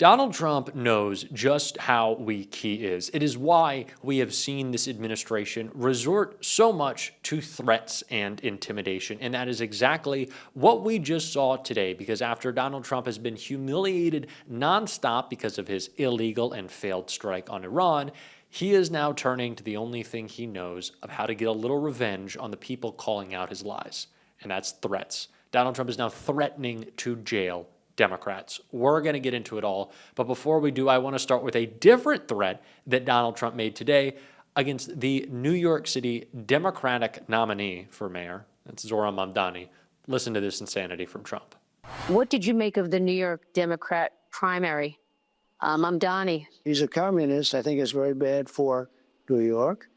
Donald Trump knows just how weak he is. It is why we have seen this administration resort so much to threats and intimidation. And that is exactly what we just saw today, because after Donald Trump has been humiliated nonstop because of his illegal and failed strike on Iran, he is now turning to the only thing he knows of how to get a little revenge on the people calling out his lies, and that's threats. Donald Trump is now threatening to jail Democrats. We're going to get into it all. But before we do, I want to start with a different threat that Donald Trump made today against the New York City Democratic nominee for mayor. That's Zohran Mamdani. Listen to this insanity from Trump. What did you make of the New York Democrat primary? Mamdani. He's a communist. I think it's very bad for New York.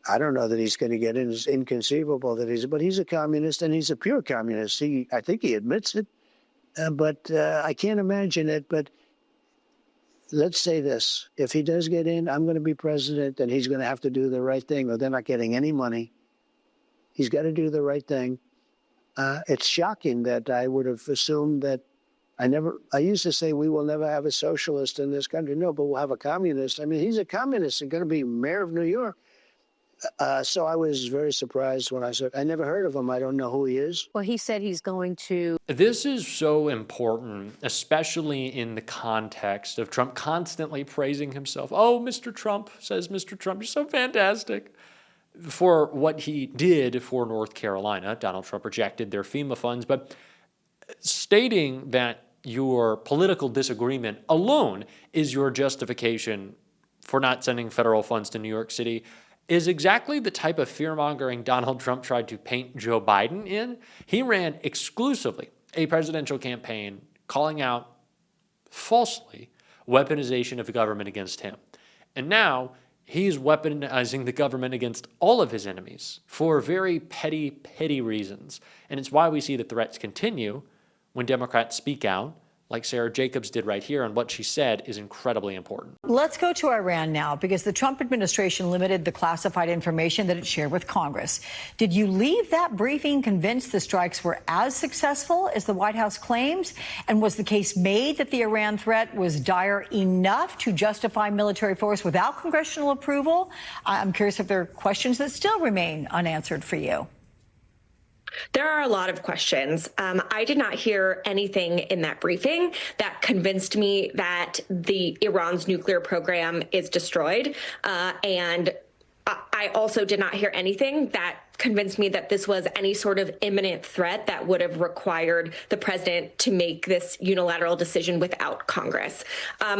I don't know that he's going to get in. It's inconceivable that but he's a communist, and he's a pure communist. I think he admits it. But I can't imagine it. But let's say this. If he does get in, I'm going to be president, and he's going to have to do the right thing, or they're not getting any money. He's got to do the right thing. It's shocking that I would have assumed that I used to say we will never have a socialist in this country. No, but we'll have a communist. I mean, he's a communist and going to be mayor of New York. So I was very surprised when I said, I never heard of him. I don't know who he is. Well, he said he's going to. This is so important, especially in the context of Trump constantly praising himself. Oh, Mr. Trump, says Mr. Trump, you're so fantastic. For what he did for North Carolina, Donald Trump rejected their FEMA funds, but stating that your political disagreement alone is your justification for not sending federal funds to New York City is exactly the type of fear-mongering Donald Trump tried to paint Joe Biden in. He ran exclusively a presidential campaign calling out falsely weaponization of the government against him. And now he's weaponizing the government against all of his enemies for very petty, petty reasons. And it's why we see the threats continue when Democrats speak out, like Sarah Jacobs did right here, and what she said is incredibly important. Let's go to Iran now, because the Trump administration limited the classified information that it shared with Congress. Did you leave that briefing convinced the strikes were as successful as the White House claims? And was the case made that the Iran threat was dire enough to justify military force without congressional approval? I'm curious if there are questions that still remain unanswered for you. There are a lot of questions. I did not hear anything in that briefing that convinced me that Iran's nuclear program is destroyed. And I also did not hear anything that convinced me that this was any sort of imminent threat that would have required the president to make this unilateral decision without Congress.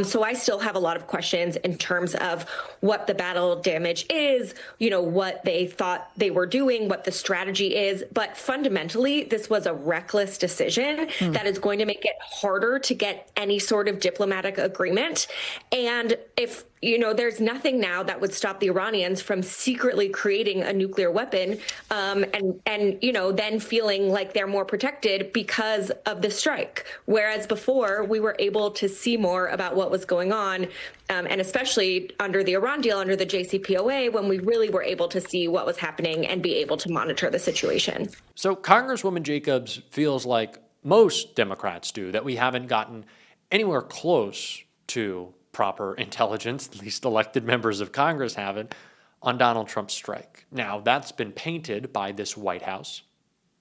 So I still have a lot of questions in terms of what the battle damage is, what they thought they were doing, what the strategy is. But fundamentally, this was a reckless decision that is going to make it harder to get any sort of diplomatic agreement. And if there's nothing now that would stop the Iranians from secretly creating a nuclear weapon and then feeling like they're more protected because of the strike. Whereas before, we were able to see more about what was going on, and especially under the Iran deal, under the JCPOA, when we really were able to see what was happening and be able to monitor the situation. So Congresswoman Jacobs feels like most Democrats do, that we haven't gotten anywhere close to proper intelligence, at least elected members of Congress haven't, on Donald Trump's strike. Now, that's been painted by this White House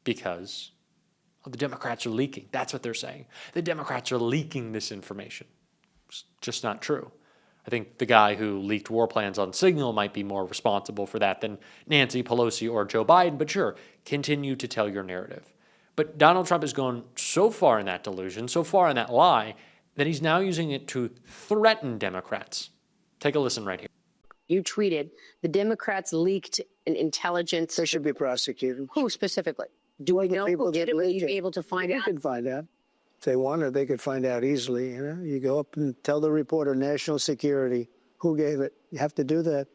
because the Democrats are leaking. That's what they're saying. The Democrats are leaking this information. It's just not true. I think the guy who leaked war plans on Signal might be more responsible for that than Nancy Pelosi or Joe Biden, but sure, continue to tell your narrative. But Donald Trump has gone so far in that delusion, so far in that lie, that he's now using it to threaten Democrats. Take a listen right here. You tweeted the Democrats leaked an intelligence. They should be prosecuted. Who specifically? Do we know who did it? Will you be able to find out? They could find out. If they wanted, they could find out easily. You go up and tell the reporter, national security, who gave it. You have to do that.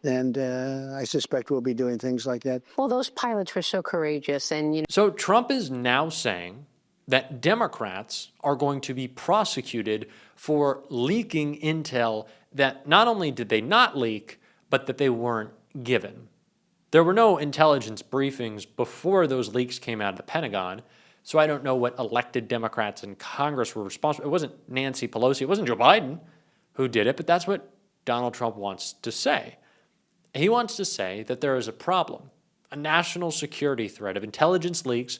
And I suspect we'll be doing things like that. Well, those pilots were so courageous. And So Trump is now saying that Democrats are going to be prosecuted for leaking intel that not only did they not leak, but that they weren't given. There were no intelligence briefings before those leaks came out of the Pentagon, So I don't know what elected Democrats in Congress were responsible. It wasn't Nancy Pelosi, it wasn't Joe Biden who did it, but that's what Donald Trump wants to say. He wants to say that there is a problem, a national security threat of intelligence leaks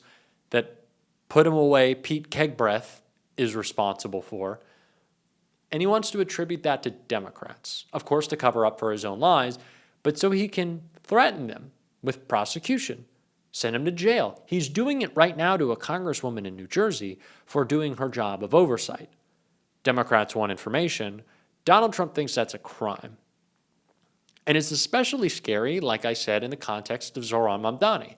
that put him away Pete Kegbreath is responsible for. And he wants to attribute that to Democrats, of course, to cover up for his own lies, but so he can threaten them with prosecution, send them to jail. He's doing it right now to a congresswoman in New Jersey for doing her job of oversight. Democrats want information. Donald Trump thinks that's a crime. And it's especially scary, like I said, in the context of Zohran Mamdani.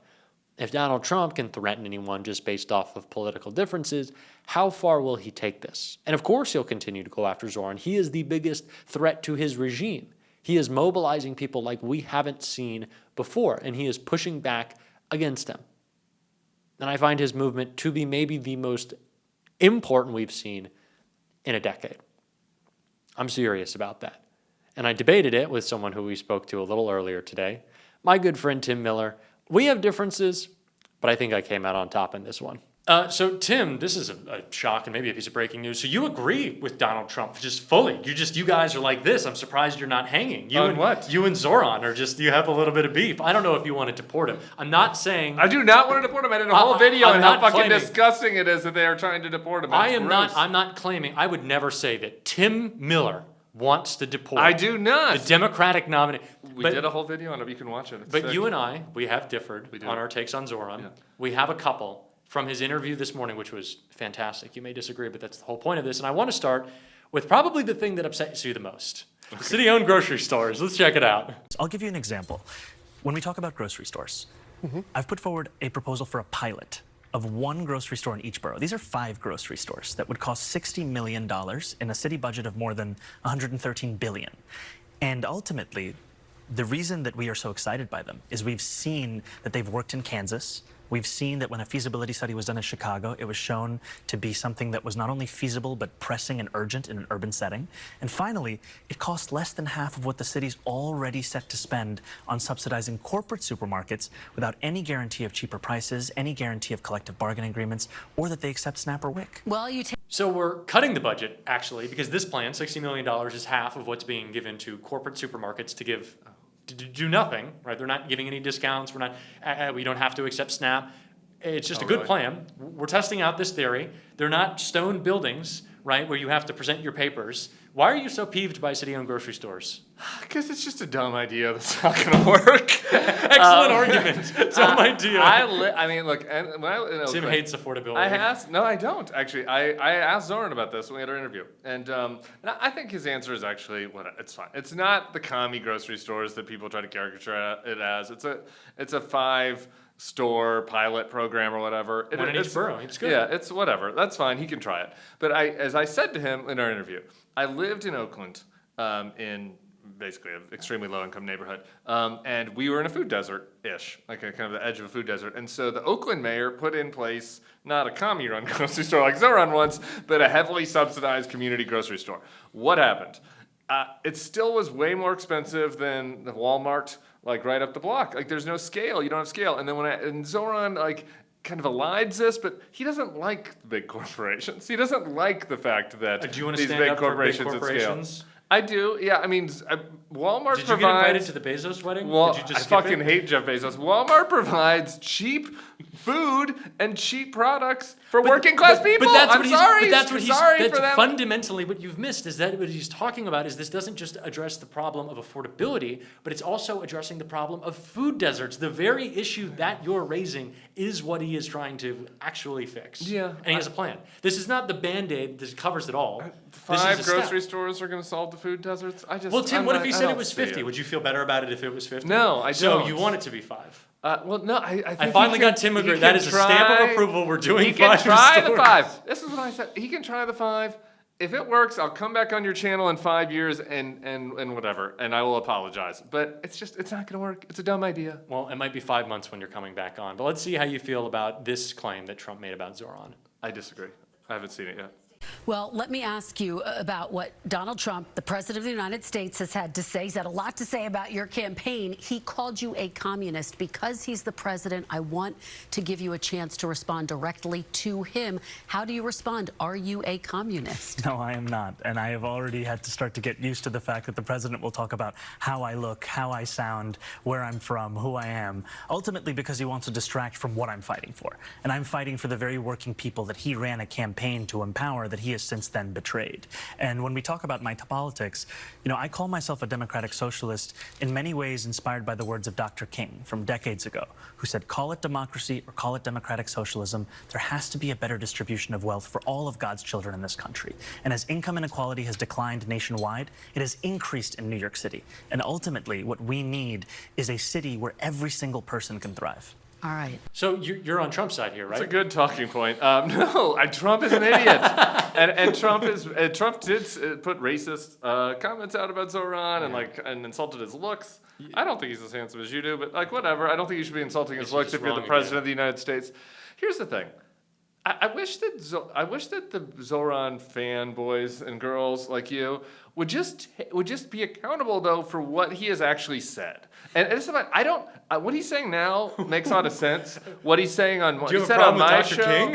If Donald Trump can threaten anyone just based off of political differences, how far will he take this? And of course he'll continue to go after Zohran. He is the biggest threat to his regime. He is mobilizing people like we haven't seen before, and he is pushing back against them. And I find his movement to be maybe the most important we've seen in a decade. I'm serious about that. And I debated it with someone who we spoke to a little earlier today, my good friend Tim Miller. We have differences, but I think I came out on top in this one. So Tim, this is a shock and maybe a piece of breaking news. So you agree with Donald Trump just fully? You guys are like this. I'm surprised you're not hanging. You and what? You and Zohran are just, you have a little bit of beef. I don't know if you want to deport him. I'm not saying. I do not want to deport him. I did a whole video I'm on how not fucking claiming. disgusting it is that they are trying to deport him. I It's am gross. not. I'm not claiming. I would never say that Tim Miller wants to deport. I do not. The Democratic nominee. We did a whole video on it. You can watch it. It's But sick. you and I, we have differed We did. on our takes on Zohran. Yeah. We have a couple from his interview this morning, which was fantastic. You may disagree, but that's the whole point of this. And I want to start with probably the thing that upsets you the most. Okay. City-owned grocery stores. Let's check it out. I'll give you an example. When we talk about grocery stores, I've put forward a proposal for a pilot of one grocery store in each borough. These are 5 grocery stores that would cost $60 million in a city budget of more than $113 billion. And ultimately, the reason that we are so excited by them is we've seen that they've worked in Kansas. We've seen that when a feasibility study was done in Chicago, it was shown to be something that was not only feasible, but pressing and urgent in an urban setting. And finally, it costs less than half of what the city's already set to spend on subsidizing corporate supermarkets without any guarantee of cheaper prices, any guarantee of collective bargaining agreements, or that they accept SNAP or WIC. Well, So we're cutting the budget, actually, because this plan, $60 million, is half of what's being given to corporate supermarkets to do nothing, right? They're not giving any discounts. We don't have to accept SNAP. It's just a good plan. We're testing out this theory. They're not stone buildings, right, where you have to present your papers. Why are you so peeved by city-owned grocery stores? Because it's just a dumb idea that's not going to work. Excellent argument. Dumb idea. I mean, look, and when Tim hates affordability. I asked, no, I don't actually. I asked Zoran about this when we had our interview, and I think his answer is actually, it's fine. It's not the commie grocery stores that people try to caricature it as. It's a 5-store pilot program or whatever. One in each borough. It's good. Yeah, it's whatever. That's fine. He can try it. But as I said to him in our interview, I lived in Oakland, in basically an extremely low-income neighborhood, and we were in a food desert-ish, like a kind of the edge of a food desert. And so the Oakland mayor put in place not a commie-run grocery store like Zoran once, but a heavily subsidized community grocery store. What happened? It still was way more expensive than the Walmart, like right up the block. Like there's no scale. You don't have scale. And then and Zoran like kind of elides this, but he doesn't like the big corporations. He doesn't like the fact that Do you want to these stand big up for big corporations at corporations? scale. I do, yeah. I mean, Walmart Did you get invited to the Bezos wedding? Well, Did you just I skip fucking it? hate Jeff Bezos. Walmart provides cheap food and cheap products for working class people. I'm sorry. For them. Fundamentally what you've missed is that what he's talking about is this doesn't just address the problem of affordability, but it's also addressing the problem of food deserts. The very issue that you're raising is what he is trying to actually fix. Yeah, And he has a plan. This is not the Band-Aid that covers it all. This is 5 a step. grocery stores are going to solve the food deserts. Well, Tim, what if he said it was 50? Would you feel better about it if it was 50? No, I So don't. you want it to be 5. Well, no, I think I finally got Tim agree. That is a stamp of approval. We're doing 5 He can try the stores. 5. This is what I said. He can try the 5. If it works, I'll come back on your channel in 5 years and whatever, and I will apologize. But it's not going to work. It's a dumb idea. Well, it might be 5 months when you're coming back on. But let's see how you feel about this claim that Trump made about Zoran. I disagree. I haven't seen it yet. Well, let me ask you about what Donald Trump, the president of the United States, has had to say. He's had a lot to say about your campaign. He called you a communist. Because he's the president, I want to give you a chance to respond directly to him. How do you respond? Are you a communist? No, I am not. And I have already had to start to get used to the fact that the president will talk about how I look, how I sound, where I'm from, who I am, ultimately because he wants to distract from what I'm fighting for. And I'm fighting for the very working people that he ran a campaign to empower that he has since then betrayed. And when we talk about my politics, you know, I call myself a democratic socialist in many ways inspired by the words of Dr. King from decades ago, who said, call it democracy or call it democratic socialism, there has to be a better distribution of wealth for all of God's children in this country. And as income inequality has declined nationwide, it has increased in New York City. And ultimately, what we need is a city where every single person can thrive. All right. So you're on Trump's side here, right? It's a good talking point. No, Trump is an idiot, and Trump did put racist comments out about Zoran and insulted his looks. I don't think he's as handsome as you do, but whatever. I don't think you should be insulting his looks if you're the president of the United States. Here's the thing. I wish that the Zoran fanboys and girls like you would just be accountable though for what he has actually said. And it's about, what he's saying now makes a lot of sense. What he's saying on what he said on my show,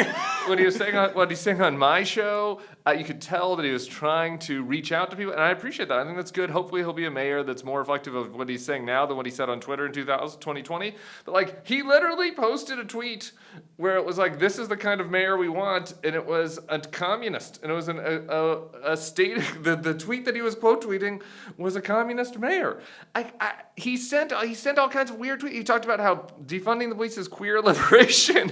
what he's saying on my show, you could tell that he was trying to reach out to people, and I appreciate that. I think that's good. Hopefully, he'll be a mayor that's more reflective of what he's saying now than what he said on Twitter in 2020. But he literally posted a tweet where it was like, "This is the kind of mayor we want," and it was a communist, and it was a state. The tweet that he was quote tweeting was a communist mayor. He sent all kinds of weird tweets. He talked about how defunding the police is queer liberation.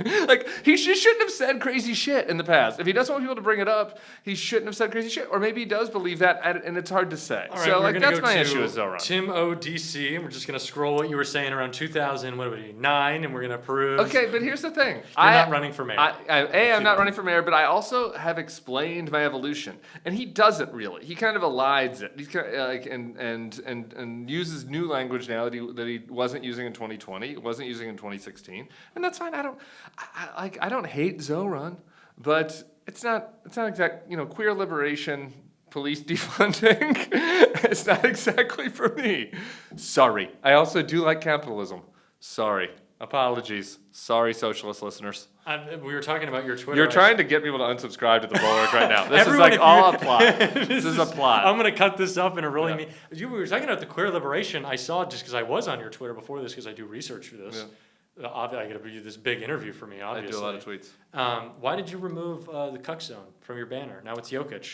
He shouldn't have said crazy shit in the past. If he doesn't want people to bring it up, he shouldn't have said crazy shit. Or maybe he does believe that, and it's hard to say. All right, so that's my issue with Zoran. Tim ODC, and we're just gonna scroll what you were saying around 2009, and we're gonna peruse. Okay, but here's the thing. You're not running for mayor. I'm not running for mayor, but I also have explained my evolution, and he doesn't really. He kind of elides it. He's kind of, and uses new language now that he wasn't using in 2020, wasn't using in 2016, and that's fine. I don't hate Zoran, but it's not exact, queer liberation, police defunding. It's not exactly for me. Sorry. I also do like capitalism. Sorry. Apologies. Sorry, socialist listeners. We were talking about your Twitter. You're trying to get people to unsubscribe to the Bulwark right now. This is all a plot. This is a plot. I'm going to cut this up in a really we were talking about the queer liberation. I saw it just because I was on your Twitter before this because I do research for this. Yeah. I got to do this big interview for me, obviously. I do a lot of tweets. Why did you remove the Cuck Zone from your banner? Now it's Jokic.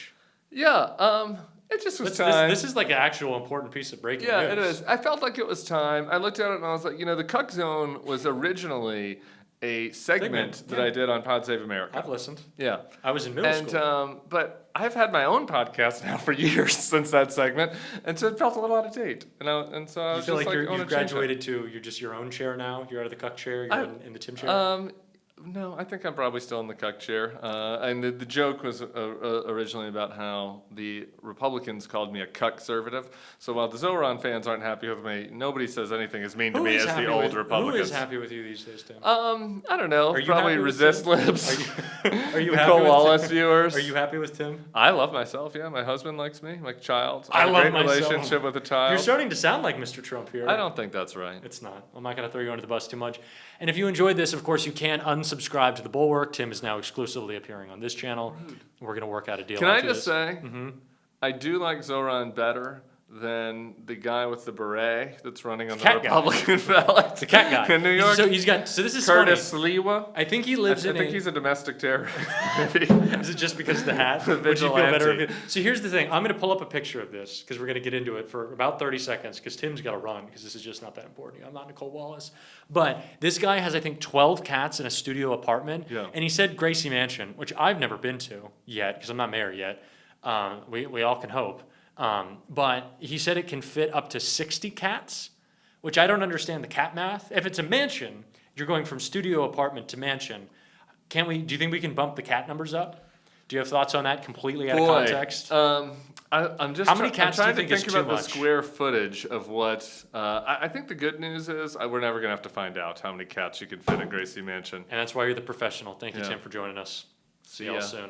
Yeah, it just was time. This is like an actual important piece of breaking news. Yeah, it is. I felt like it was time. I looked at it and I was like, the Cuck Zone was originally a segment that I did on Pod Save America. I've listened. Yeah. I was in middle school. But I've had my own podcast now for years since that segment, and so it felt a little out of date. And so I was feel just like like, you've graduated to you're just your own chair now. You're out of the Cuck chair. You're in the Tim chair. No, I think I'm probably still in the Cuck chair. And the joke was originally about how the Republicans called me a cuck-servative. So while the Zoran fans aren't happy with me, nobody says anything as mean to me as the old Republicans. Who is happy with you these days, Tim? I don't know. Probably Resist Libs. Are you Nicole happy with Wallace Tim? viewers. Are you happy with Tim? I love myself, yeah. My husband likes me, my child. I love a great myself. relationship with a child. You're starting to sound like Mr. Trump here. I don't think that's right. It's not. I'm not going to throw you under the bus too much. And if you enjoyed this, of course, you can unsubscribe to the Bulwark. Tim is now exclusively appearing on this channel. We're going to work out a deal. Can I just say, I do like Zoran better than the guy with the beret that's running on the Republican ballot. The cat guy in New York. So this is Curtis funny. Sliwa. I think he lives I think he's a domestic terrorist. Is it just because of the hat? Would you feel better if So here's the thing. I'm going to pull up a picture of this because we're going to get into it for about 30 seconds because Tim's got to run because this is just not that important. I'm not Nicole Wallace. But this guy has, I think, 12 cats in a studio apartment. Yeah. And he said Gracie Mansion, which I've never been to yet because I'm not mayor yet. We all can hope. But he said it can fit up to 60 cats, which I don't understand the cat math. If it's a mansion, you're going from studio apartment to mansion. Do you think we can bump the cat numbers up? Do you have thoughts on that completely out of context? I'm just How many cats trying do you to think think is about too the much? square footage of what. I think the good news is we're never going to have to find out how many cats you can fit in Gracie Mansion. And that's why you're the professional. Thank you, Yeah. Tim, for joining us. See ya. y'all soon.